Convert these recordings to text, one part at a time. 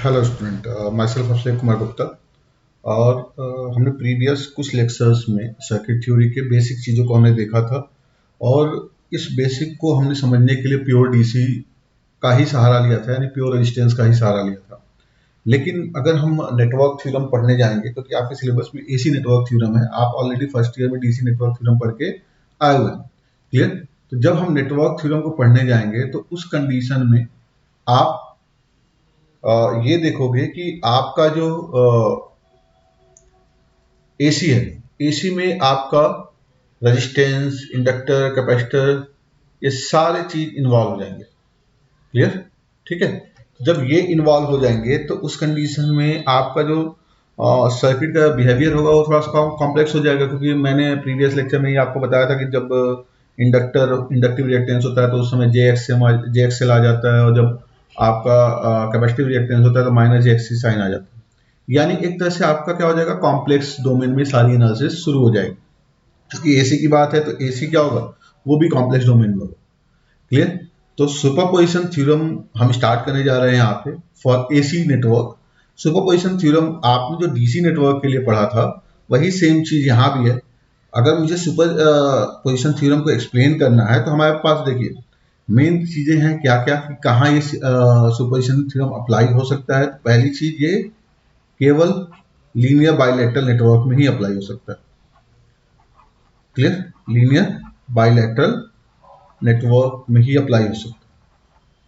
Hello student, my self Abhishek Kumar Gupta. और हमने previous कुछ लेक्चर्स में सर्किट थ्योरी के बेसिक चीज़ों को हमने देखा था और इस बेसिक को हमने समझने के लिए प्योर डीसी का ही सहारा लिया था, यानी प्योर रेजिस्टेंस का ही सहारा लिया था। लेकिन अगर हम नेटवर्क थ्योरम पढ़ने जाएंगे, क्योंकि आपके सिलेबस में एसी नेटवर्क थ्योरम है, आप ऑलरेडी फर्स्ट ईयर में डीसी नेटवर्क थ्योरम पढ़ के आए हुए हैं। क्लियर? तो जब हम नेटवर्क थ्योरम को पढ़ने जाएंगे तो उस कंडीशन में आप ये देखोगे कि आपका जो एसी है, एसी में आपका रेजिस्टेंस, इंडक्टर, कैपेसिटर, ये सारे चीज इन्वॉल्व हो जाएंगे। क्लियर? ठीक है। जब ये इन्वॉल्व हो जाएंगे तो उस कंडीशन में आपका जो सर्किट का बिहेवियर होगा वो थोड़ा सा कॉम्प्लेक्स हो जाएगा, क्योंकि मैंने प्रीवियस लेक्चर में ही आपको बताया था कि जब इंडक्टिव रिएक्टेंस होता है तो उस समय जे एक्सएल आ जाता है, और जब आपका कैपेसिटिव रिएक्टेंस होता है तो माइनस जे एक्सी साइन आ जाता है। यानी एक तरह से आपका क्या हो जाएगा, कॉम्प्लेक्स डोमेन में सारी एनालिसिस शुरू हो जाएगी। क्योंकि एसी की बात है तो एसी क्या होगा, वो भी कॉम्प्लेक्स डोमेन में होगा। क्लियर? तो सुपरपोजिशन थ्योरम हम स्टार्ट करने जा रहे हैं यहाँ पे for AC network. Superposition theorem आपने जो डीसी नेटवर्क के लिए पढ़ा था वही सेम चीज यहाँ भी है। अगर मुझे सुपर पोजिशन थ्योरम को एक्सप्लेन करना है तो हमारे पास देखिए मेन चीजें हैं क्या क्या, कहाँ ये सुपरपोजिशन थ्योरम अप्लाई हो सकता है। पहली चीज, ये केवल लीनियर बाइलेटरल नेटवर्क में ही अप्लाई हो सकता है। क्लियर? लीनियर बाइलेटरल नेटवर्क में ही अप्लाई हो सकता है,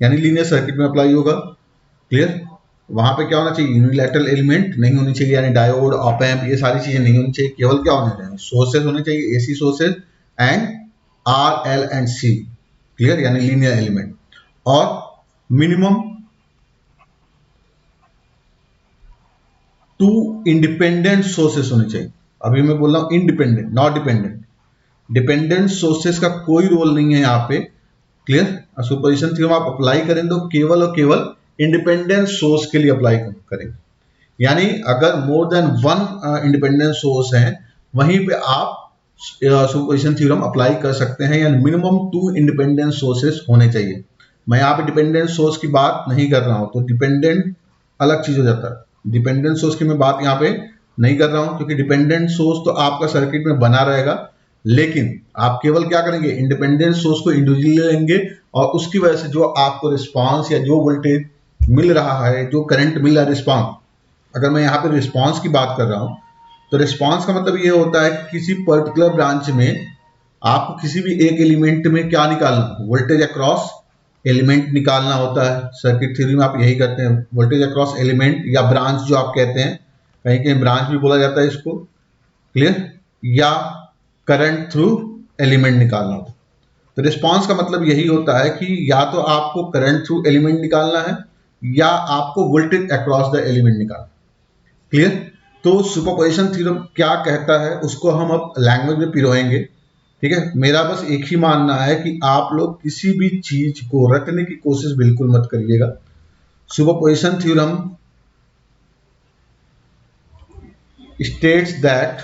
यानी लीनियर सर्किट में अप्लाई होगा। क्लियर? वहां पे क्या होना चाहिए, यूनिलैटरल एलिमेंट नहीं होनी चाहिए, यानी डायोड, ऑप एम्प, ये सारी चीजें नहीं होनी चाहिए। केवल क्या होने चाहिए, सोर्सेज होने चाहिए, AC sources and R L and C. Clear? यानी लीनियर एलिमेंट। और मिनिमम 2 इंडिपेंडेंट सोर्सेस होने चाहिए। अभी मैं बोल रहा हूं independent, not dependent. Dependent sources का कोई रोल नहीं है यहाँ पे। क्लियर? सुपरपोजिशन थ्योरम आप अप्लाई करें तो केवल और केवल इंडिपेंडेंट सोर्स के लिए अप्लाई करेंगे। यानी अगर more than one independent source है वहीं पे आप सुपरपोजिशन थ्योरम अप्लाई कर सकते हैं, यानी मिनिमम 2 इंडिपेंडेंट सोर्सेस होने चाहिए। मैं यहाँ पे डिपेंडेंट सोर्स की बात नहीं कर रहा हूं, तो डिपेंडेंट अलग चीज हो जाता है। डिपेंडेंट सोर्स की मैं बात यहाँ पे नहीं कर रहा हूं, क्योंकि डिपेंडेंट सोर्स तो आपका सर्किट में बना रहेगा, लेकिन आप केवल क्या करेंगे, इंडिपेंडेंट सोर्स को इंडिविजुअली लेंगे और उसकी वजह से जो आपको रिस्पांस या जो वोल्टेज मिल रहा है, जो करंट मिल रहा है, रिस्पांस। अगर मैं यहाँ पे रिस्पांस की बात कर रहा हूं तो रिस्पांस का मतलब ये होता है कि किसी पर्टिकुलर ब्रांच में आपको किसी भी एक एलिमेंट में क्या निकालना, वोल्टेज अक्रॉस एलिमेंट निकालना होता है। सर्किट थ्योरी में आप यही करते हैं, वोल्टेज अक्रॉस एलिमेंट या ब्रांच जो आप कहते हैं, कहीं कहीं ब्रांच भी बोला जाता है इसको। क्लियर? या करंट थ्रू एलिमेंट निकालना होता है। तो रिस्पांस का मतलब यही होता है कि या तो आपको करंट थ्रू एलिमेंट निकालना है या आपको वोल्टेज अक्रॉस द एलिमेंट निकालना। क्लियर? तो सुपरपोजिशन थ्योरम क्या कहता है उसको हम अब लैंग्वेज में पिरोएंगे। ठीक है? मेरा बस एक ही मानना है कि आप लोग किसी भी चीज को रटने की कोशिश बिल्कुल मत करिएगा। सुपरपोजिशन थ्योरम स्टेट्स दैट,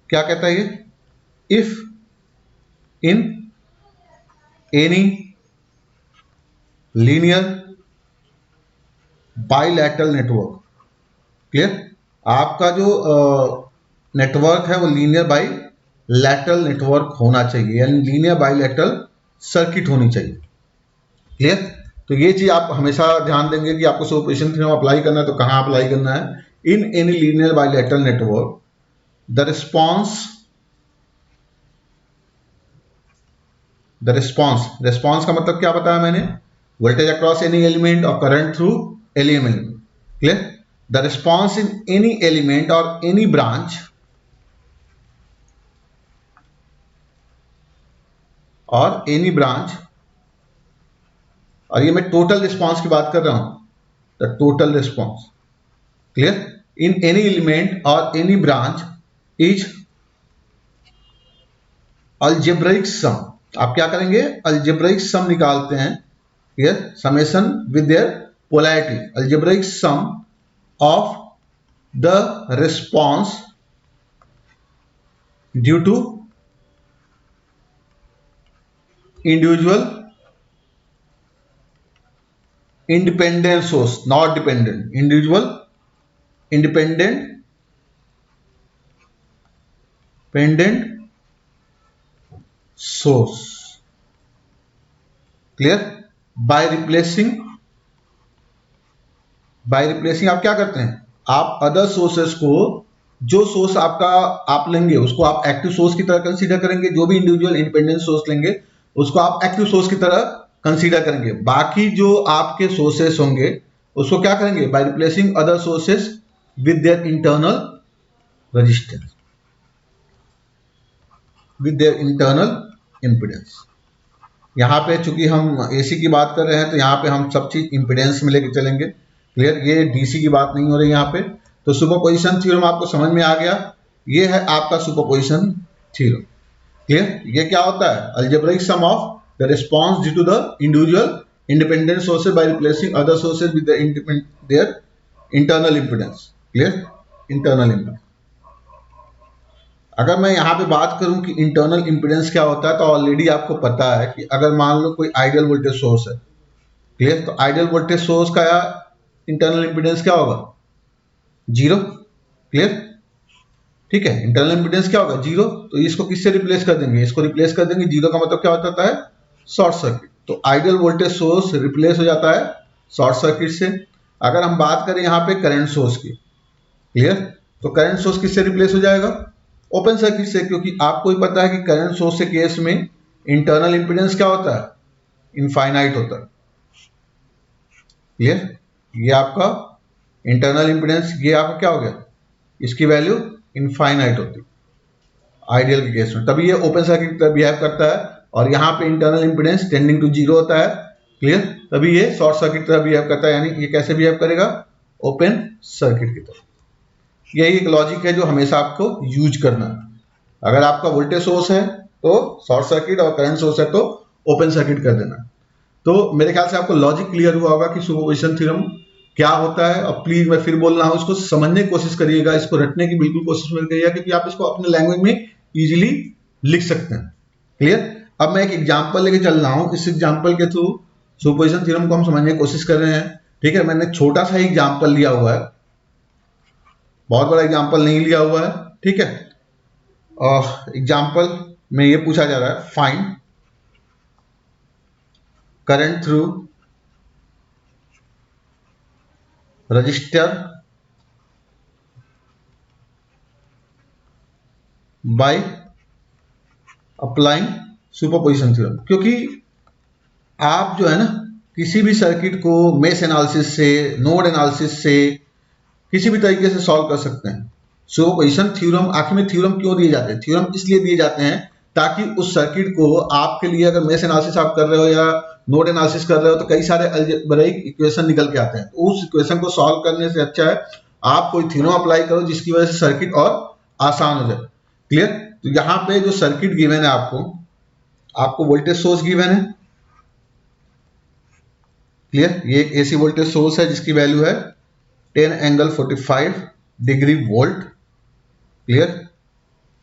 क्या कहता है ये, if in any linear bilateral network. Clear? आपका जो नेटवर्क है वो लीनियर बाई लैटरल नेटवर्क होना चाहिए, यानी लीनियर बाइलैटरल सर्किट होनी चाहिए। क्लियर? तो ये चीज आप हमेशा ध्यान देंगे कि आपको सुपरपोजिशन थ्योरम अप्लाई करना है तो कहां अप्लाई करना है, in any linear bilateral network the response का मतलब क्या बताया मैंने, वोल्टेज अक्रॉस एनी एलिमेंट और current through element. Clear? The response in any element और एनी ब्रांच और एनी ब्रांच, और ये मैं टोटल रिस्पांस की बात कर रहा हूं, the total response. Clear? In any element और any branch is algebraic sum. आप क्या करेंगे, अलजेब्रिक सम निकालते हैं। Clear? Summation with their polarity, algebraic sum of the response due to individual independent source, not dependent, individual independent dependent source. Clear? By replacing, आप क्या करते हैं, आप अदर सोर्सेस को, जो सोर्स आपका आप लेंगे उसको आप एक्टिव सोर्स की तरह कंसीडर करेंगे, जो भी इंडिविजुअल इंडिपेंडेंट सोर्स लेंगे उसको आप एक्टिव सोर्स की तरह कंसीडर करेंगे। बाकी जो आपके सोर्सेस होंगे उसको क्या करेंगे, bye replacing other sources with their internal resistance, with their internal impedance. यहाँ पे चूंकि हम एसी की बात कर रहे हैं तो यहाँ पे हम सब चीज इम्पिडेंस में लेके चलेंगे। क्लियर? ये डीसी की बात नहीं हो रही यहाँ पे। तो सुपरपोजिशन थ्योरम आपको समझ में आ गया, ये है आपका सुपरपोजिशन थ्योरम। क्लियर? ये क्या होता है, algebraic sum of the response due to the individual independent sources by replacing other sources with their internal impedance. Clear? Internal impedance. अगर मैं यहाँ पे बात करूं कि इंटरनल इम्पिडेंस क्या होता है, तो ऑलरेडी आपको पता है कि अगर मान लो कोई आइडियल वोल्टेज सोर्स है, क्लियर, तो आइडियल वोल्टेज सोर्स का इंटरनल इम्पिडेंस क्या होगा, जीरो। क्लियर? ठीक है, इंटरनल इम्पिडेंस क्या होगा, जीरो। तो इसको किससे रिप्लेस कर देंगे, इसको रिप्लेस कर देंगे। जीरो का मतलब क्या होता है, शॉर्ट सर्किट। तो आइडियल वोल्टेज सोर्स रिप्लेस हो जाता है शॉर्ट सर्किट से। अगर हम बात करें यहाँ पे करंट सोर्स की, क्लियर, तो करंट सोर्स किससे रिप्लेस हो जाएगा, ओपन सर्किट से, क्योंकि आपको ही पता है कि करंट सोर्स के केस में इंटरनल इंपीडेंस क्या होता है, इनफाइनाइट होता है। क्लियर? ये आपका इंटरनल इंपीडेंस, ये आपका क्या हो गया, इसकी वैल्यू इनफाइनाइट होती है आइडियल के केस में, तभी ये ओपन सर्किट की तरह बिहेव करता है। और यहाँ पे internal impedance tending to zero होता है। क्लियर? तभी ये शॉर्ट सर्किट की तरह बिहेव करता है, यानी ये कैसे बिहेव करेगा, ओपन सर्किट की तरह। यही एक लॉजिक है जो हमेशा आपको यूज करना है। अगर आपका वोल्टेज सोर्स है तो शॉर्ट सर्किट और करंट सोर्स है तो ओपन सर्किट कर देना। तो मेरे ख्याल से आपको लॉजिक क्लियर हुआ होगा कि सुपरपोजिशन थ्योरम क्या होता है। और प्लीज मैं फिर बोल रहा हूं, इसको समझने की कोशिश करिएगा, इसको रटने की बिल्कुल कोशिश मत करिएगा, क्योंकि आप इसको अपने लैंग्वेज में इजीली लिख सकते हैं। क्लियर? अब मैं एक एग्जाम्पल लेके चल रहा हूं, इस एग्जाम्पल के थ्रू सुपरपोजिशन थ्योरम को हम समझने की कोशिश कर रहे हैं। ठीक है, मैंने छोटा सा एग्जाम्पल लिया हुआ है, बहुत बड़ा एग्जाम्पल नहीं लिया हुआ है। ठीक है, और एग्जाम्पल में ये पूछा जा रहा है, find current through register by applying superposition theorem. क्योंकि आप जो है ना, किसी भी सर्किट को मेश एनालिसिस से, नोड एनालिसिस से, किसी भी तरीके से सॉल्व कर सकते हैं। सुपरपोजिशन थ्योरम, आखिर में थ्योरम क्यों दिए जाते हैं, थ्योरम इसलिए दिए जाते हैं ताकि उस सर्किट को आपके लिए, अगर मेश एनालिसिस आप कर रहे हो या नोड एनालिसिस कर रहे हो, तो कई सारे अलजेब्रिक इक्वेशन निकल के आते हैं। तो उस इक्वेशन को सॉल्व करने से अच्छा है आप कोई थ्योरम अप्लाई करो जिसकी वजह से सर्किट और आसान हो जाए। क्लियर? तो यहाँ पे जो सर्किट गिवन है आपको वोल्टेज सोर्स गिवन है। क्लियर? ये एक एसी वोल्टेज सोर्स है जिसकी वैल्यू है 10 एंगल 45 डिग्री वोल्ट। क्लियर?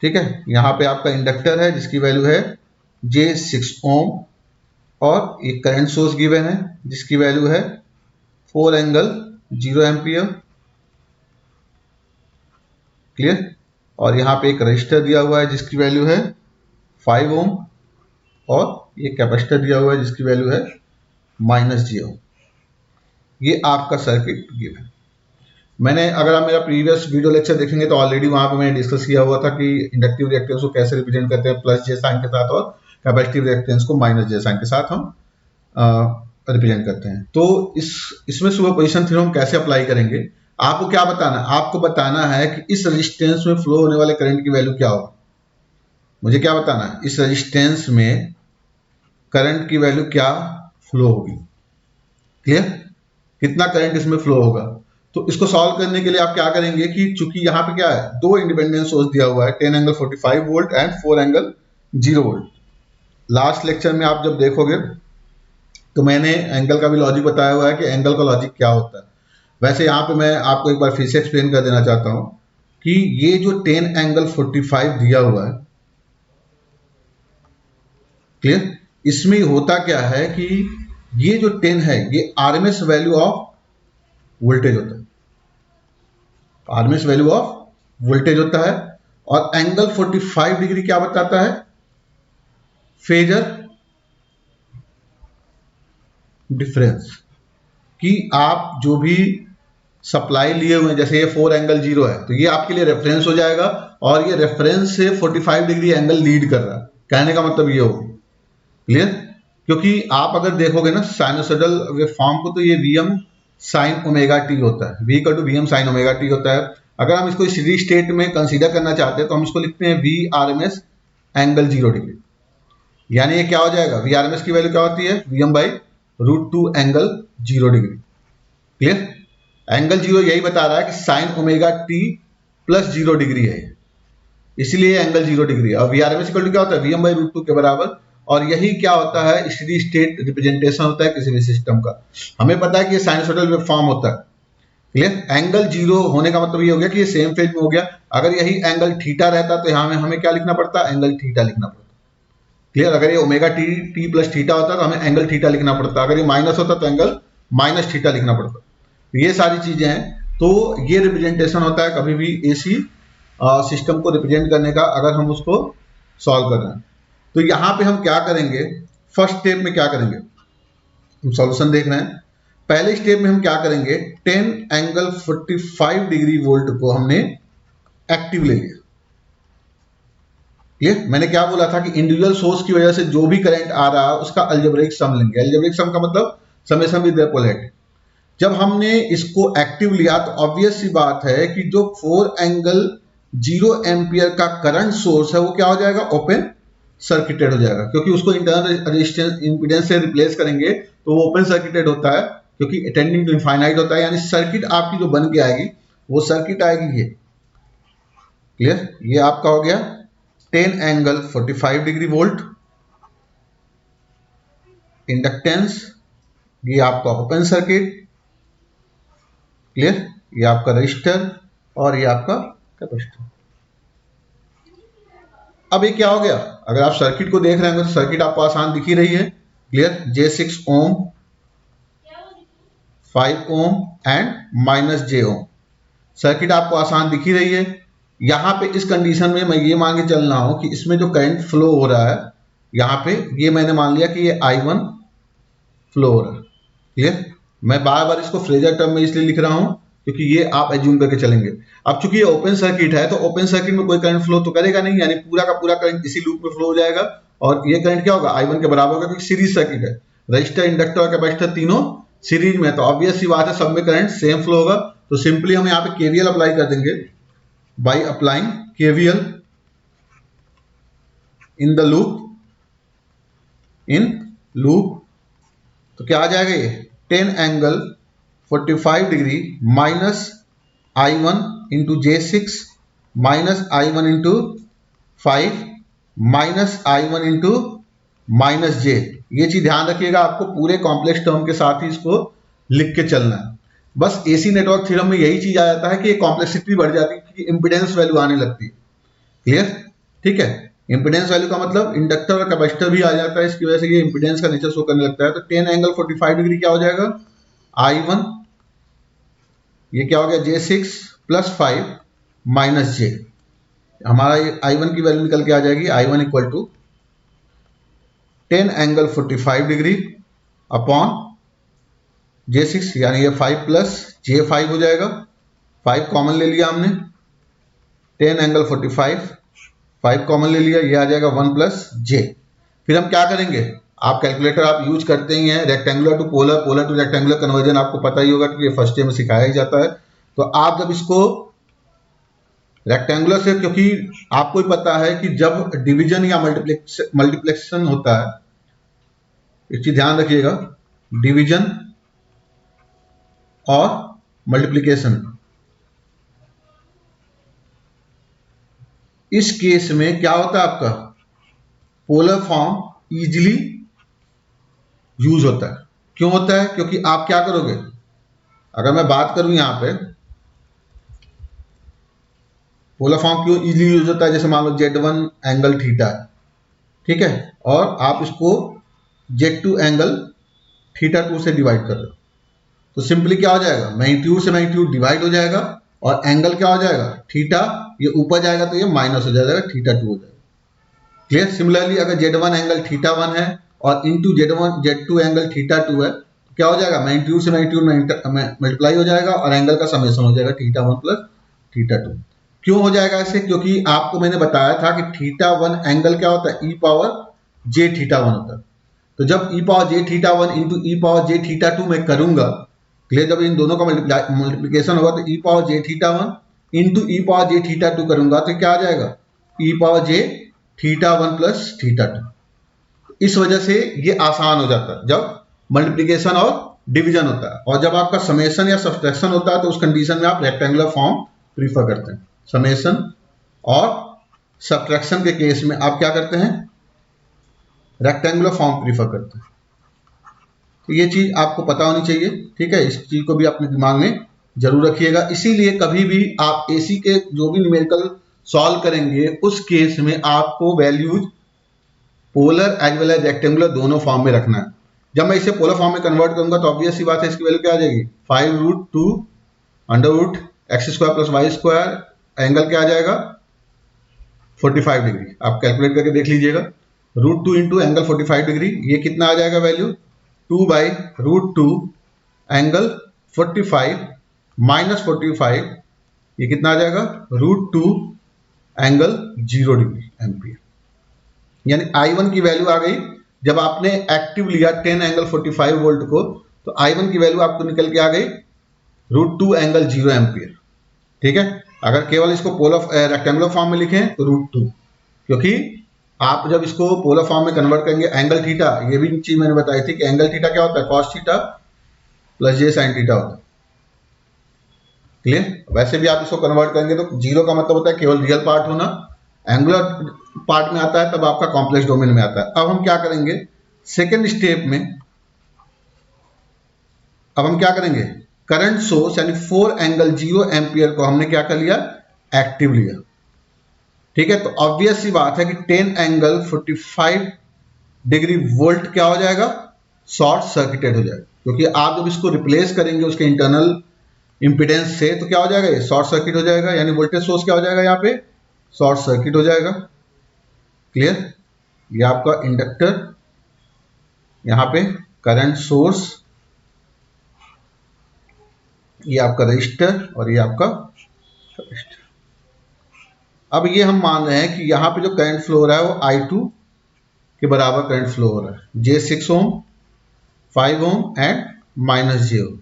ठीक है, यहां पे आपका इंडक्टर है जिसकी वैल्यू है J6 ओम, और एक करंट सोर्स गिवन है जिसकी वैल्यू है 4 एंगल 0 एम्पियर। क्लियर? और यहाँ पे एक रजिस्टर दिया हुआ है जिसकी वैल्यू है 5 ओम, और ये कैपेसिटर दिया हुआ है जिसकी वैल्यू है -J ओम। ये आपका सर्किट गिवन। मैंने, अगर आप मेरा प्रीवियस वीडियो लेक्चर देखेंगे तो ऑलरेडी वहां पे मैंने डिस्कस किया हुआ था कि इंडक्टिव रिएक्टेंस को कैसे रिप्रेजेंट करते हैं, प्लस जे साइन के साथ, और कैपेसिटिव रिएक्टेंस को -J साइन के साथ हम रिप्रेजेंट करते हैं। तो इसमें सुपरपोजिशन थ्योरम कैसे अप्लाई करेंगे, आपको क्या बताना है, आपको बताना है कि इस रेजिस्टेंस में फ्लो होने वाले करंट की वैल्यू क्या होगी। मुझे क्या बताना है, इस रेजिस्टेंस में करंट की वैल्यू क्या फ्लो होगी। क्लियर? कितना करंट इसमें फ्लो होगा। तो इसको सॉल्व करने के लिए आप क्या करेंगे कि चूंकि यहाँ पे क्या है, दो इंडिपेंडेंट सोर्स दिया हुआ है, 10 angle 45 volt and 4 angle 0 volt. Last lecture में आप जब देखोगे तो मैंने एंगल का भी लॉजिक बताया हुआ है कि एंगल का लॉजिक क्या होता है। वैसे यहाँ पे मैं आपको एक बार फिर से एक्सप्लेन कर देना चाहता हूं कि ये जो 10 एंगल 45 दिया हुआ है, क्लियर, इसमें होता क्या है कि ये जो 10 है ये आरएमएस वैल्यू ऑफ वोल्टेज होता है, आरएमएस वैल्यू ऑफ वोल्टेज होता है। और एंगल 45 डिग्री क्या बताता है? फेजर डिफरेंस, कि आप जो भी सप्लाई लिए हुए हैं, जैसे ये 4 एंगल 0 है तो ये आपके लिए रेफरेंस हो जाएगा, और ये रेफरेंस से 45 डिग्री एंगल लीड कर रहा है। कहने का मतलब ये होगा, क्लियर? क्योंकि आप अगर देखोगे ना साइनोसोडल वेवफॉर्म को, तो ये Vm साइन ओमेगा टी होता है, V = Vm sine omega T होता है। अगर हम इसको स्टेडी स्टेट में कंसीडर करना चाहते हैं तो हम इसको लिखते हैं V RMS एंगल 0 डिग्री। यानी ये क्या हो जाएगा? V RMS की वैल्यू क्या होती है? Vm/√2 angle 0 degree. Clear? Angle 0 यही बता रहा है कि sine omega T plus 0 degree है, इसलिए एंगल 0 डिग्री है। और VRMS इक्वल टू क्या होता है? Vm/√2 के बराबर। और यही क्या होता है? स्टेडी स्टेट रिप्रेजेंटेशन होता है किसी भी सिस्टम का। हमें पता है कि ये साइनसोइडल वेवफॉर्म होता है। क्लियर? एंगल 0 होने का मतलब ये हो गया कि ये सेम फेज में हो गया। अगर यही एंगल थीटा रहता तो यहाँ में हमें क्या लिखना पड़ता? एंगल थीटा लिखना पड़ता। क्लियर? अगर ये ओमेगा टी प्लस थीटा होता तो हमें एंगल थीटा लिखना पड़ता, अगर ये माइनस होता तो एंगल माइनस थीटा लिखना पड़ता। ये सारी चीजें हैं। तो ये रिप्रेजेंटेशन होता है कभी भी एसी सिस्टम को रिप्रेजेंट करने का, अगर हम उसको सॉल्व कर रहे हैं। तो यहाँ पे हम क्या करेंगे? फर्स्ट स्टेप में क्या करेंगे? हम सॉल्यूशन देख रहे हैं। पहले स्टेप में हम क्या करेंगे? 10 एंगल 45 डिग्री वोल्ट को हमने एक्टिव ले लिया। ये मैंने क्या बोला था कि इंडिविजुअल सोर्स की वजह से जो भी करंट आ रहा है उसका अलजेब्रिक सम लेंगे। अलजेब्रिक सम का मतलब समेशन विद देयर पोलैरिटी। जब हमने इसको एक्टिव लिया तो ऑब्वियस सी बात है कि जो 4 एंगल 0 एम्पियर का करंट सोर्स है वो क्या हो जाएगा? ओपन सर्किटेड हो जाएगा, क्योंकि उसको इंटरनल रेजिस्टेंस इंपीडेंस से रिप्लेस करेंगे तो वो ओपन सर्किटेड होता है, क्योंकि टेंडिंग टू इनफाइनाइट होता है। यानी सर्किट आपकी जो बन के आएगी वो सर्किट आएगी ये। क्लियर? ये आपका हो गया 10 एंगल 45 डिग्री वोल्ट। इंडक्टेंस ये आपका ओपन सर्किट। क्लियर? ये आपका रजिस्टर और ये आपका कैपेसिटर। अब ये क्या हो गया? अगर आप सर्किट को देख रहे हैं तो सर्किट आपको आसान दिख ही रही है। Clear? J6 ohm, 5 ohm and -j ohm. Circuit आपको आसान दिख ही रही है। यहां पे इस कंडीशन में मैं ये मान के चल रहा हूं कि इसमें जो करंट फ्लो हो रहा है, यहां पे ये मैंने मान लिया कि ये I1 फ्लो हो रहा है। क्लियर? मैं बार बार इसको फ्रेजर टर्म में इसलिए लिख रहा हूं क्योंकि ये आप एज्यूम करके चलेंगे। अब चूंकि ये ओपन सर्किट है तो ओपन सर्किट में कोई करंट फ्लो तो करेगा नहीं, यानी पूरा का पूरा करंट इसी लूप में फ्लो हो जाएगा। और ये करंट क्या होगा? I1 के बराबर होगा, क्योंकि सीरीज सर्किट है। रजिस्टर, इंडक्टर और कैपेसिटर तीनों सीरीज में है, तो ऑब्वियस सी बात है सब में करंट सेम फ्लो होगा। तो सिंपली हम यहाँ पे केवीएल अप्लाई कर देंगे by applying KVL in the loop. तो क्या आ जाएगा? ये 10 angle 45 degree minus I1 into J6 minus I1 into 5 minus I1 into minus J। ये चीज ध्यान रखिएगा, आपको पूरे कॉम्प्लेक्स टर्म के साथ ही इसको लिख के चलना है। बस एसी नेटवर्क थ्योरम में यही चीज आ जाता है कि कॉम्प्लेक्सिटी बढ़ जाती है क्योंकि इंपिडेंस वैल्यू आने लगती है। क्लियर? ठीक है? इंपिडेंस वैल्यू का मतलब इंडक्टर और कैपेसिटर भी आ जाता है, इसकी वजह से ये इंपिडेंस का नेचर शो करने लगता है। तो 10 एंगल 45 डिग्री क्या हो जाएगा? I1, ये क्या हो गया? J6 plus 5 minus J। हमारा ये I1 की वैल्यू निकल के आ जाएगी I1 equal to 10 angle 45 degree upon J6, यानी ये 5 प्लस J5 हो जाएगा। 5 कॉमन ले लिया हमने, 10 एंगल 45, 5 कॉमन ले लिया, ये आ जाएगा 1 प्लस J। फिर हम क्या करेंगे? आप कैलकुलेटर आप यूज करते ही हैं, rectangular to polar, polar to rectangular conversion आपको पता ही होगा कि ये फर्स्ट ईयर में सिखाया ही जाता है। तो आप जब इसको रेक्टेंगुलर से, क्योंकि आपको ही पता है कि जब डिवीजन या मल्टीप्लेक्शन होता है, एक चीज ध्यान रखिएगा, डिवीजन और मल्टीप्लिकेशन, इस केस में क्या होता है? आपका पोलर फॉर्म इजीली यूज होता है। क्यों होता है? क्योंकि आप क्या करोगे? अगर मैं बात करूं यहां पे पोलर फॉर्म क्यों इजीली यूज होता है, जैसे मान लो Z1 एंगल थीटा है, ठीक है, और आप इसको Z2 एंगल θ2 से डिवाइड कर रहे हो, तो सिंपली क्या हो जाएगा, मैग्नीट्यूड से मैग्नीट्यूड डिवाइड हो जाएगा और एंगल क्या हो जाएगा, थीटा, ये ऊपर जाएगा तो ये माइनस हो जाएगा, θ2 हो जाएगा। क्लियर। सिमिलरली अगर Z1 एंगल θ1 है और इंटू Z2 एंगल θ2 है, तो क्या हो जाएगा, मैग्नीट्यूड से मैग्नीट्यूड मल्टीप्लाई हो जाएगा और एंगल का समेशन हो जाएगा θ1 प्लस θ2। क्यों हो जाएगा ऐसे, क्योंकि आपको मैंने बताया था कि θ1 एंगल क्या होता है, e पावर j θ1 होता है। तो जब e power j θ1 into e power j θ2 मैं करूंगा, क्लियर, जब इन दोनों का मल्टीप्लिकेशन होगा तो e power j θ1 into e power j θ2 करूंगा तो क्या आ जाएगा, e पावर j θ1 प्लस θ2। इस वजह से ये आसान हो जाता है जब मल्टीप्लिकेशन और डिवीजन होता है, और जब आपका समेशन या सब्ट्रैक्शन होता है तो उस कंडीशन में आप रेक्टेंगुलर फॉर्म प्रीफर करते हैं। समेशन और सब्ट्रैक्शन के केस में आप क्या करते हैं, रेक्टेंगुलर फॉर्म प्रीफर करते हैं। तो ये चीज आपको पता होनी चाहिए, ठीक है, इस चीज को भी अपने दिमाग में जरूर रखिएगा। इसीलिए कभी भी आप एसी के जो भी न्यूमेरिकल सॉल्व करेंगे उस केस में आपको values polar as well as rectangular दोनों फॉर्म में रखना है। जब मैं इसे पोलर फॉर्म में कन्वर्ट करूंगा तो ऑब्वियस सी बात है, इसकी वैल्यू क्या आ जाएगी, 5√2 √x² + y², एंगल क्या आ जाएगा, 45 डिग्री। आप कैलकुलेट करके देख लीजिएगा, √2 इंटू एंगल 45 डिग्री, ये कितना आ जाएगा वैल्यू, 2/√2 एंगल 45 माइनस 45, ये कितना आ जाएगा, √2 एंगल 0 डिग्री एम्पियर। यानी I1 की वैल्यू आ गई, जब आपने एक्टिव लिया 10 एंगल 45 वोल्ट को, तो I1 की वैल्यू आपको निकल के आ गई √2 एंगल 0 एम्पियर। ठीक है, अगर केवल इसको पोलर रेक्टेंगुलर फॉर्म में लिखें तो √2, क्योंकि आप जब इसको पोलर फॉर्म में कन्वर्ट करेंगे, एंगल थीटा, ये भी चीज मैंने बताई थी कि एंगल थीटा क्या होता है, cos theta plus j sin theta होता है। क्लियर। वैसे भी आप इसको कन्वर्ट करेंगे तो 0 का मतलब होता है केवल रियल पार्ट होना, एंगुलर पार्ट में आता है तब आपका कॉम्प्लेक्स डोमेन में आता है। अब हम क्या करेंगे सेकेंड स्टेप में, अब हम क्या करेंगे, करंट सोर्स यानी 4 एंगल 0 एम्पियर को हमने क्या कर लिया, एक्टिव लिया। ठीक है, तो ऑब्वियस सी बात है कि 10 एंगल 45 डिग्री वोल्ट क्या हो जाएगा, शॉर्ट सर्किटेड हो जाएगा, क्योंकि आप जब इसको रिप्लेस करेंगे उसके इंटरनल इंपिडेंस से तो क्या हो जाएगा, ये शॉर्ट सर्किट हो जाएगा, यानी वोल्टेज सोर्स क्या हो जाएगा, यहाँ पे शॉर्ट सर्किट हो जाएगा। क्लियर। ये आपका इंडक्टर, यहाँ पे करंट सोर्स, ये आपका रजिस्टर और ये आपका रजिस्टर। अब ये हम मान रहे हैं कि यहाँ पे जो करंट फ्लो हो रहा है वो I2 के बराबर करंट फ्लो हो रहा है, J6 ohm, 5 ohm and -j ohm.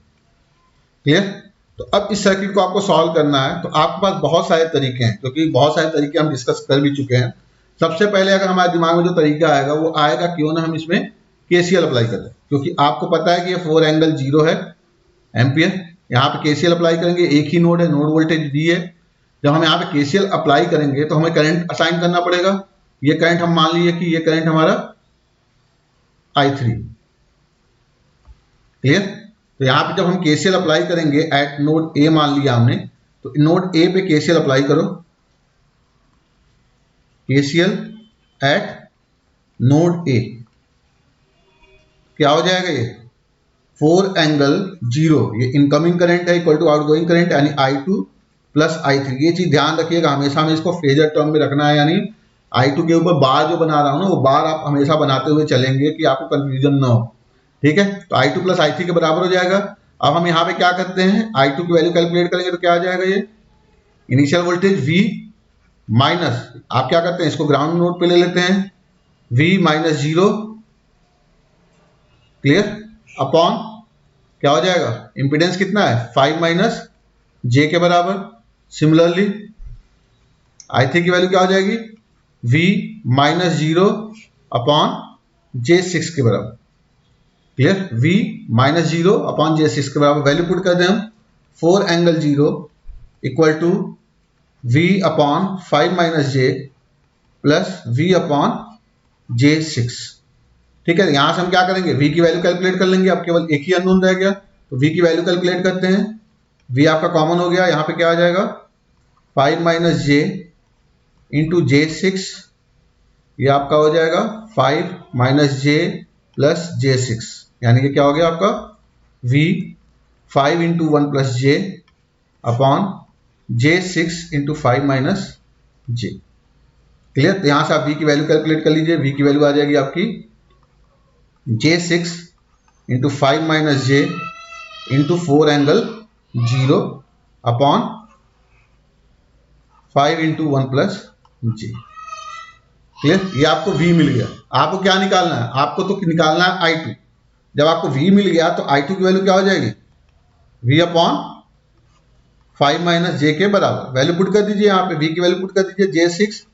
Clear. तो अब इस सर्किट को आपको सॉल्व करना है, तो आपके पास बहुत सारे तरीके हैं, क्योंकि बहुत सारे तरीके हम डिस्कस कर भी चुके हैं। सबसे पहले अगर हमारे दिमाग में जो तरीका आएगा वो आएगा, क्यों ना हम इसमें KCL अप्लाई करें, क्योंकि आपको पता है कि ये 4 एंगल 0 है एम्पियर। यहाँ पे KCL अप्लाई करेंगे, एक ही नोड है, नोड वोल्टेज V है। जब हम यहाँ पे KCL अप्लाई करेंगे तो हमें करंट असाइन करना पड़ेगा। ये करंट हम मान लीजिए कि ये करंट हमारा I3। क्लियर। तो यहाँ पे जब हम KCL अप्लाई करेंगे एट नोड A मान लिया हमने, तो नोड A पे KCL अप्लाई करो, KCL एट नोड A, क्या हो जाएगा, ये 4 एंगल 0, ये इनकमिंग करंट है इक्वल टू आउटगोइंग करंट यानी I2 प्लस I3। ये चीज ध्यान रखिएगा, हमेशा हमें इसको फेजर टर्म में रखना है, यानी I2 के ऊपर बार जो बना रहा हूं ना, वो बार आप हमेशा बनाते हुए चलेंगे कि आपको कंफ्यूजन ना हो। ठीक है, तो I2 प्लस I3 के बराबर हो जाएगा। अब हम यहाँ पे क्या करते हैं, I2 की वैल्यू कैलकुलेट करेंगे तो क्या आ जाएगा, ये इनिशियल वोल्टेज V माइनस, आप क्या करते हैं इसको ग्राउंड नोड पे ले लेते हैं, V माइनस 0, क्लियर, अपॉन क्या हो जाएगा, इंपिडेंस कितना है 5 माइनस j के बराबर। सिमिलरली I3 की वैल्यू क्या हो जाएगी, V माइनस 0 अपॉन J6 के बराबर। Clear, V minus 0 upon J6 के बराबर। वैल्यू पुट कर दें हम, 4 angle 0 equal to V upon 5 minus j plus V upon J6। ठीक है, यहां से हम क्या करेंगे, V की वैल्यू कैलकुलेट कर लेंगे। अब केवल एक ही अननोन रह गया, तो V की वैल्यू कैलकुलेट करते हैं। V आपका कॉमन हो गया, यहाँ पे क्या आ जाएगा 5 माइनस j इंटू J6, ये आपका हो जाएगा 5 माइनस j प्लस J6। यानी कि क्या हो गया आपका V 5 into 1 plus J upon J 6 into 5 minus J. Clear? तो यहां से आप V की वैल्यू कैलकुलेट कर लीजिए। V की वैल्यू आ जाएगी आपकी J 6 into 5 minus J into 4 angle 0 upon 5 into 1 plus J. Clear? ये आपको V मिल गया। आपको क्या निकालना है? आपको तो निकालना है I2। जब आपको V मिल गया तो I2 की वैल्यू क्या हो जाएगी? V अपॉन 5 माइनस जे के बराबर। वैल्यू पुट कर दीजिए, यहाँ पे V की वैल्यू पुट कर दीजिए, J 6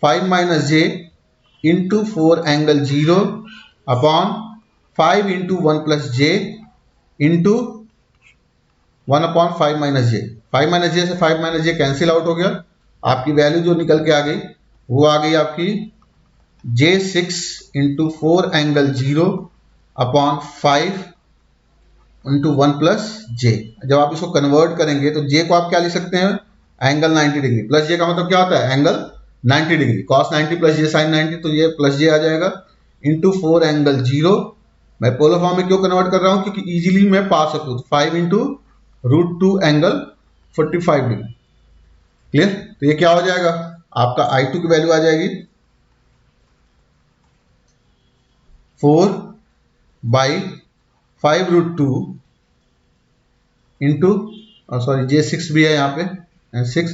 5 minus J into 4 angle 0 upon 5 into 1 plus J into 1 upon 5 minus J. 5 minus J से 5 माइनस जे कैंसिल आउट हो गया। आपकी वैल्यू जो निकल के आ गई वो आ गई आपकी J 6 into 4 angle 0 upon 5 into 1 plus J. जब आप इसको कन्वर्ट करेंगे तो जे को आप क्या लिख सकते हैं? Angle 90 degree. प्लस जे का मतलब क्या होता है? Angle 90 degree. कॉस 90 प्लस जे साइन 90, तो ये प्लस जे आ जाएगा इंटू 4 एंगल 0। मैं पोलर फॉर्म में क्यों कन्वर्ट कर रहा हूं? क्योंकि इजीली मैं पा सकूं। 5 इंटू √2 एंगल 45 डिग्री। क्लियर? तो ये क्या हो जाएगा? आपका I2 की वैल्यू आ जाएगी 4 बाई 5√2 इंटू सॉरी जे 6 भी है यहाँ पे 6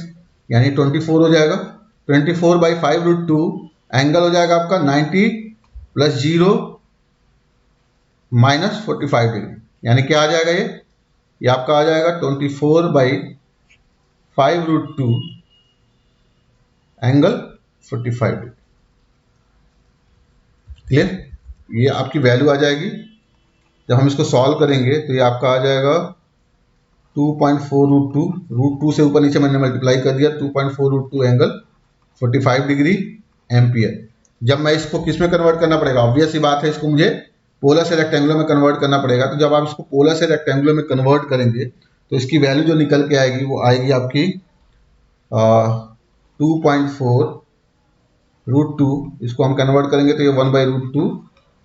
यानी 24 हो जाएगा। 24 बाई 5√2 एंगल हो जाएगा आपका 90 प्लस 0 माइनस 45 डिग्री। यानी क्या आ जाएगा? ये आपका आ जाएगा 24 बाई 5√2 एंगल 45 डिग्री। क्लियर? ये आपकी वैल्यू आ जाएगी। जब हम इसको सॉल्व करेंगे तो ये आपका आ जाएगा 2.4√2, √2 से ऊपर नीचे मैंने मल्टीप्लाई कर दिया, 2.4√2 एंगल 45 डिग्री एम्पियर। जब मैं इसको किस में कन्वर्ट करना पड़ेगा? ऑब्वियस सी बात है, इसको मुझे पोलर से रेक्टेंगुलर में कन्वर्ट करना पड़ेगा। तो जब आप इसको पोलर से रेक्टेंगुलर में कन्वर्ट करेंगे तो इसकी वैल्यू जो निकल के आएगी वो आएगी आपकी 2.4√2। इसको हम कन्वर्ट करेंगे तो ये 1/√2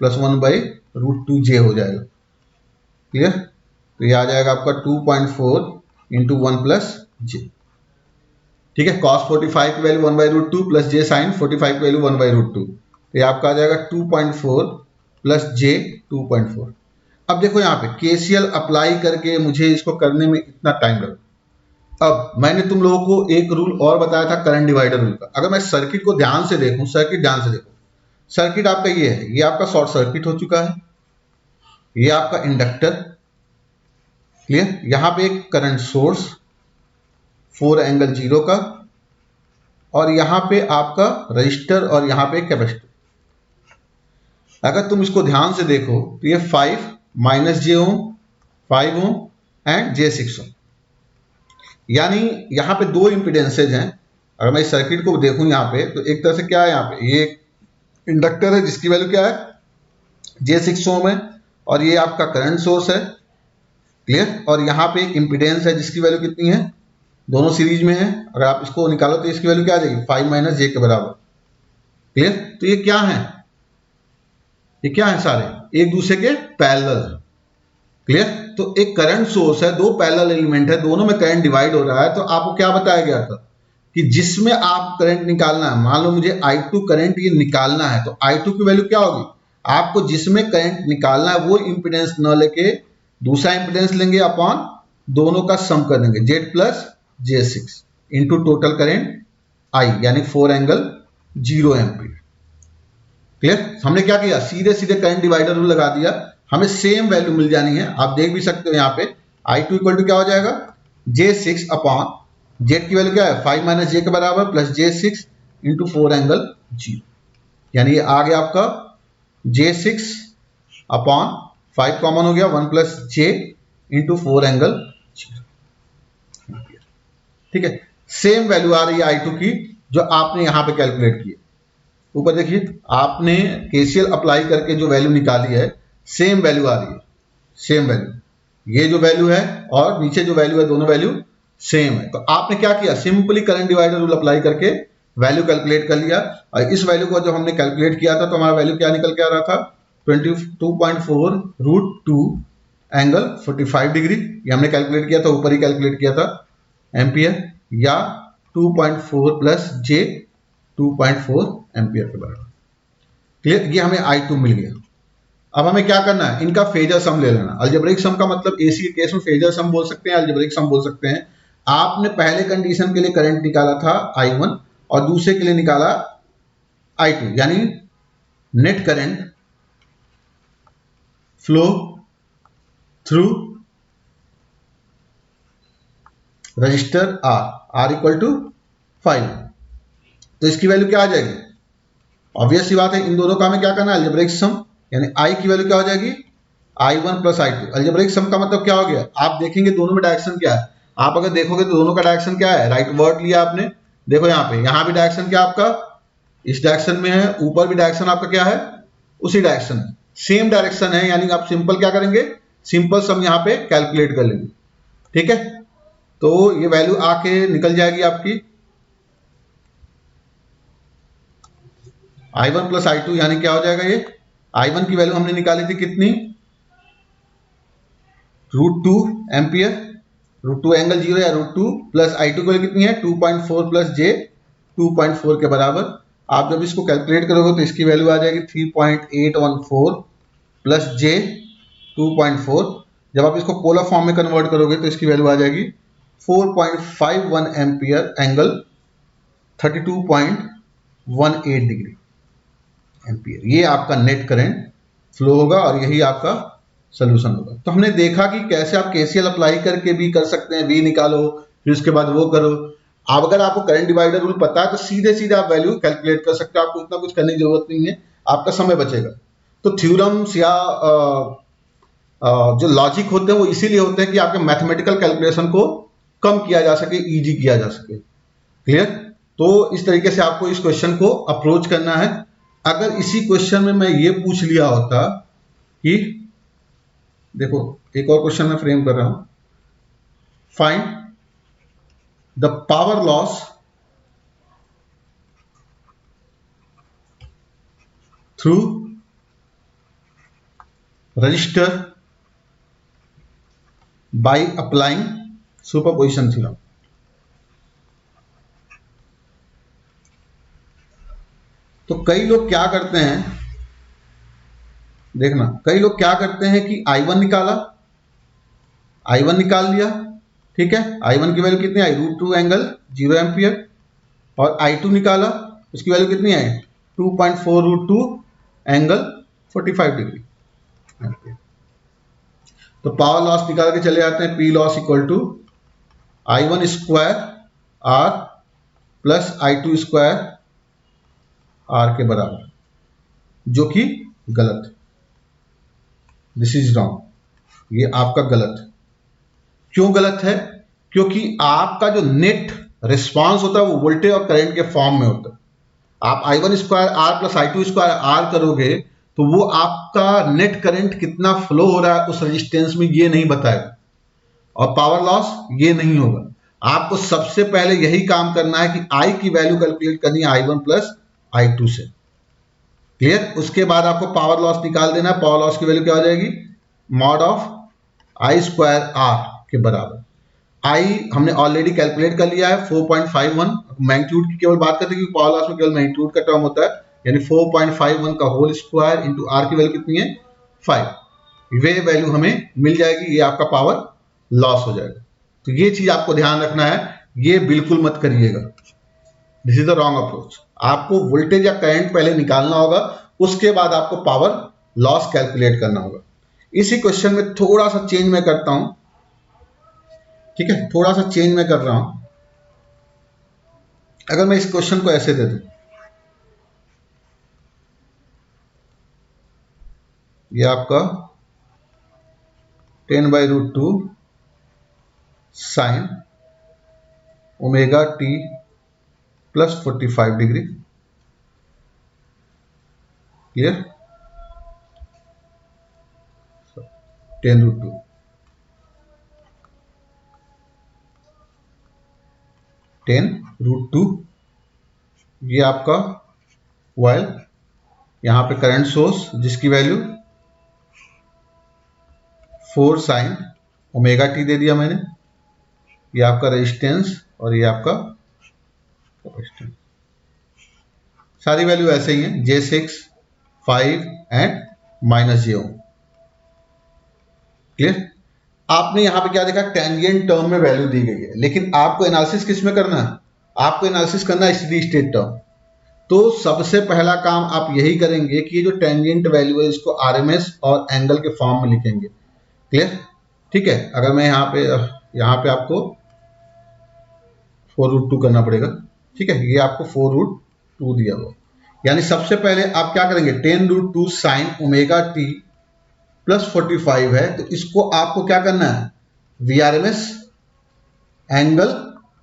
प्लस 1/√2 जे हो जाएगा। क्लियर? तो ये आ जाएगा आपका 2.4 इंटू 1 प्लस जे। ठीक है? कॉस 45 की वैल्यू 1/√2 प्लस जे साइन 45 की वैल्यू 1/√2, तो ये आपका आ जाएगा 2.4 प्लस जे 2.4। अब देखो यहाँ पे केसीएल अप्लाई करके मुझे इसको करने में इतना टाइम लगा। अब मैंने तुम लोगों को एक रूल और बताया था, करंट डिवाइडर रूल का। अगर मैं सर्किट को ध्यान से देखूं, सर्किट ध्यान से देखो, सर्किट आपका ये है, ये आपका शॉर्ट सर्किट हो चुका है, ये आपका इंडक्टर। क्लियर? यहां पे एक करंट सोर्स 4 एंगल 0 का, और यहां पे आपका रजिस्टर और यहां पे कैपेसिटर। अगर तुम इसको ध्यान से देखो तो ये 5 minus J Om, 5 ohm and जे 6 ओम, यानी यहां पे दो इंपिडेंसेज हैं। अगर मैं इस सर्किट को देखूं यहां पे तो एक तरह से क्या है, यहां पे ये इंडक्टर है जिसकी वैल्यू क्या है? जे 6 ओम है, और ये आपका करंट सोर्स है। क्लियर? और यहां पे एक इंपिडेंस है जिसकी वैल्यू कितनी है? दोनों सीरीज में है। अगर आप इसको निकालो तो इसकी वैल्यू क्या आ जाएगी? 5 माइनस जे के बराबर। क्लियर? तो ये क्या है? ये क्या है? सारे एक दूसरे के पैरेलल। क्लियर? तो एक करंट सोर्स है, दो पैरेलल एलिमेंट है, दोनों में करंट डिवाइड हो रहा है। तो आपको क्या बताया गया था कि जिसमें आप करंट निकालना है, मान लो मुझे I2 करंट ये निकालना है, तो I2 की वैल्यू क्या होगी? आपको जिसमें करंट निकालना है वो इंपिडेंस न लेके दूसरा इंपिडेंस लेंगे, अपॉन दोनों का सम कर देंगे, Z plus J6 into total current I, यानी 4 एंगल 0 एम्पीयर। क्लियर? हमने क्या किया? सीधे सीधे करंट डिवाइडर रूल लगा दिया, हमें सेम वैल्यू मिल जानी है। आप देख भी सकते हो यहाँ पे I2 इक्वल टू क्या हो जाएगा? J6 अपॉन Z की वैल्यू क्या है? 5 माइनस जे के बराबर प्लस J6 इंटू 4 एंगल 0, यानी ये आ गया आपका J6 अपॉन 5 कॉमन हो गया, 1 प्लस जे इंटू 4 एंगल 0। ठीक है? सेम वैल्यू आ रही है I2 की जो आपने यहां पे कैलकुलेट की है। ऊपर देखिए, आपने केसीएल अप्लाई करके जो वैल्यू निकाली है सेम वैल्यू आ रही है, सेम वैल्यू। ये जो वैल्यू है और नीचे जो वैल्यू है, दोनों वैल्यू सेम है। तो आपने क्या किया? Simply current divider rule apply करके वैल्यू कैलकुलेट कर लिया। और इस वैल्यू को जब हमने कैलकुलेट किया था तो हमारा वैल्यू क्या निकल के आ रहा था? 22.4 √2 एंगल 45 डिग्री, ये हमने कैलकुलेट किया था, ऊपर ही कैलकुलेट किया था एम्पियर, या 2.4 प्लस जे 2.4 एम्पियर के बराबर। क्लियर, ये हमें I2 मिल गया। अब हमें क्या करना है, इनका फेजर सम ले लेना। अलजेब्रिक सम का मतलब एसी के केस में फेजर सम बोल सकते हैं, अलजेब्रिक सम बोल सकते हैं। आपने पहले कंडीशन के लिए करंट निकाला था I1 और दूसरे के लिए निकाला I2, यानी net current flow through resistor R equal to 5। तो इसकी वैल्यू क्या आ जाएगी, ऑब्वियस सी बात है, इन दोनों का हमें क्या करना है, अलजेब्रिक सम, यानी I की वैल्यू क्या हो जाएगी, I1 प्लस I2। अलजेब्रिक सम का मतलब क्या हो गया, आप देखेंगे दोनों में डायरेक्शन क्या है, आप अगर देखोगे तो दोनों का डायरेक्शन क्या है, राइट वर्ड लिया आपने, देखो यहाँ पे, यहाँ भी डायरेक्शन क्या आपका इस डायरेक्शन में है, ऊपर भी डायरेक्शन आपका क्या है उसी डायरेक्शन में, सेम डायरेक्शन है, यानी आप सिंपल क्या करेंगे, सिंपल सम यहाँ पे कैलकुलेट कर लेंगे। ठीक है, तो ये वैल्यू आके निकल जाएगी आपकी I1 प्लस I2, यानी क्या हो जाएगा, ये I1 की वैल्यू हमने निकाली थी कितनी, √2 एम्पियर, √2 एंगल 0 या √2 प्लस I2 की वैल्यू कितनी है 2.4 प्लस जे 2.4 के बराबर। आप जब इसको कैलकुलेट करोगे तो इसकी वैल्यू आ जाएगी 3.814 प्लस जे 2.4। जब आप इसको पोलर फॉर्म में कन्वर्ट करोगे तो इसकी वैल्यू आ जाएगी 4.51 एम्पियर एंगल 32.18 डिग्री एम्पियर। ये आपका नेट करंट फ्लो होगा और यही आपका सोल्यूशन होगा। तो हमने देखा कि कैसे आप केसीएल अप्लाई करके भी कर सकते हैं, वी निकालो फिर उसके बाद वो करो। अब अगर आपको करंट डिवाइडर रूल पता है तो सीधे सीधे आप वैल्यू कैलकुलेट कर सकते हो, आपको इतना कुछ करने की जरूरत नहीं है, आपका समय बचेगा। तो थ्योरम्स या जो लॉजिक होते हैं वो इसीलिए होते हैं कि आपके मैथमेटिकल कैलकुलेशन को कम किया जा सके, इजी किया जा सके। क्लियर, तो इस तरीके से आपको इस क्वेश्चन को अप्रोच करना है। अगर इसी क्वेश्चन में मैं ये पूछ लिया होता कि देखो एक और क्वेश्चन मैं फ्रेम कर रहा हूं, find the power loss through register by applying superposition theorem. तो कई लोग क्या करते हैं, देखना, कई लोग क्या करते हैं कि I1 निकाला, I1 निकाल लिया, ठीक है, I1 की वैल्यू कितनी आई √2 एंगल 0 एम्पियर, और I2 निकाला, उसकी वैल्यू कितनी आई 2.4 √2 एंगल 45 डिग्री एम्पियर। तो पावर लॉस निकाल के चले जाते हैं, P loss equal to I1 square R plus I2 square R के बराबर, जो कि गलत है, दिस इज रॉन्ग, ये आपका गलत है। क्यों गलत है, क्योंकि आपका जो नेट रिस्पांस होता है वो वोल्टेज और करंट के फॉर्म में होता है। आप I1 square R plus I2 square R करोगे तो वो आपका नेट करंट कितना फ्लो हो रहा है उस रेजिस्टेंस में ये नहीं बताएगा, और पावर लॉस ये नहीं होगा। आपको सबसे पहले यही काम करना है कि I की वैल्यू कैलकुलेट करनी है I1 प्लस I2 से। क्लियर, उसके बाद आपको पावर लॉस निकाल देना है। पावर लॉस की वैल्यू क्या हो जाएगी, mod of I square R के बराबर। I हमने ऑलरेडी कैलकुलेट कर लिया है 4.51, मैग्नीट्यूड की केवल बात करते हैं क्योंकि पावर लॉस में केवल मैग्नीट्यूड का टर्म होता है, यानी 4.51 का होल स्क्वायर इंटू R की वैल्यू कितनी है 5, वे वैल्यू हमें मिल जाएगी, ये आपका पावर लॉस हो जाएगा। तो ये चीज आपको ध्यान रखना है, ये बिल्कुल मत करिएगा, this is the wrong approach. आपको वोल्टेज या करंट पहले निकालना होगा, उसके बाद आपको पावर लॉस कैलकुलेट करना होगा। इसी क्वेश्चन में थोड़ा सा चेंज मैं करता हूं, ठीक है, थोड़ा सा चेंज मैं कर रहा हूं। अगर मैं इस क्वेश्चन को ऐसे दे दूं, ये आपका 10/√2 sine omega T plus 45 degree, clear, 10√2 10√2, ये आपका वाइल, यहाँ पे करंट सोर्स जिसकी वैल्यू 4 साइन ओमेगा टी दे दिया मैंने, ये आपका रेजिस्टेंस और ये आपका कैपेसिटेंस, सारी वैल्यू ऐसे ही है, J6, 5 and -j ohm. Clear? आपने यहां पे क्या देखा, टेंजेंट टर्म में वैल्यू दी गई है, लेकिन आपको एनालिसिस किस में करना है, आपको एनालिसिस करना है स्टेडी स्टेट टर्म। तो सबसे पहला काम आप यही करेंगे कि ये जो टेंजेंट वैल्यू है इसको आरएमएस और एंगल के फॉर्म में लिखेंगे। क्लियर? ठीक है, अगर मैं यहाँ पे आपको 4√2 करना पड़ेगा। ठीक है, ये आपको 4√2 दिया हुआ, यानी सबसे पहले आप क्या करेंगे, 10√2 साइन ओमेगा टी प्लस 45 है, तो इसको आपको क्या करना है, वीआरएमएस एंगल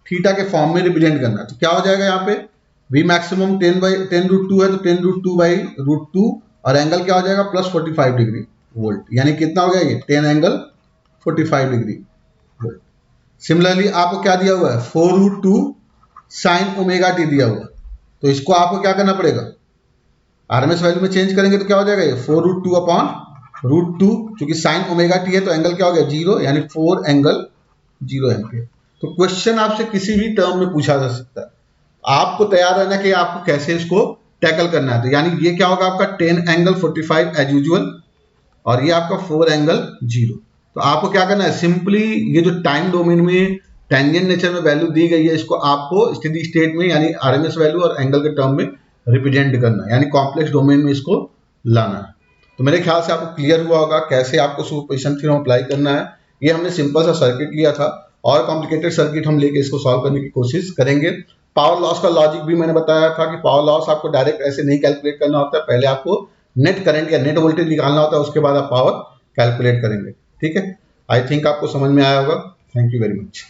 थीटा के फॉर्म में रिप्रेजेंट करना है। तो क्या हो जाएगा यहाँ पे, वी मैक्सिमम 10/√2 है तो 10√2/√2 और एंगल क्या हो जाएगा प्लस 45 डिग्री वोल्ट, यानी कितना हो गया ये 10 एंगल 45 डिग्री वोल्ट। सिमिलरली आपको क्या दिया हुआ है, 4√2 साइन ओमेगा टी दिया हुआ, तो इसको आपको क्या करना पड़ेगा, आरएमएस वैल्यू में चेंज करेंगे तो क्या हो जाएगा ये 4√2/√2, क्योंकि साइन ओमेगा टी है तो एंगल क्या हो गया 0, यानी 4 एंगल 0 एम्पियर। तो क्वेश्चन आपसे किसी भी टर्म में पूछा जा सकता है, आपको तैयार रहना कि आपको कैसे इसको टैकल करना है। तो यानी ये क्या होगा आपका 10 एंगल 45 एज यूजुअल और ये आपका 4 एंगल 0। तो आपको क्या करना है, सिंपली ये जो टाइम डोमेन में टेंजेंट नेचर में वैल्यू दी गई है इसको आपको स्टेडी स्टेट में यानी आरएमएस वैल्यू और एंगल के टर्म में रिप्रेजेंट करना है, यानी कॉम्प्लेक्स डोमेन में इसको लाना है। तो मेरे ख्याल से आपको क्लियर हुआ होगा कैसे आपको सुपरपोजिशन थ्योरम अप्लाई करना है। ये हमने सिंपल सा सर्किट लिया था और कॉम्प्लिकेटेड सर्किट हम लेके इसको सॉल्व करने की कोशिश करेंगे। पावर लॉस का लॉजिक भी मैंने बताया था कि पावर लॉस आपको डायरेक्ट ऐसे नहीं कैलकुलेट करना होता है, पहले आपको नेट करंट या नेट वोल्टेज निकालना होता है, उसके बाद आप पावर कैलकुलेट करेंगे। ठीक है, आई थिंक आपको समझ में आया होगा। Thank you very much.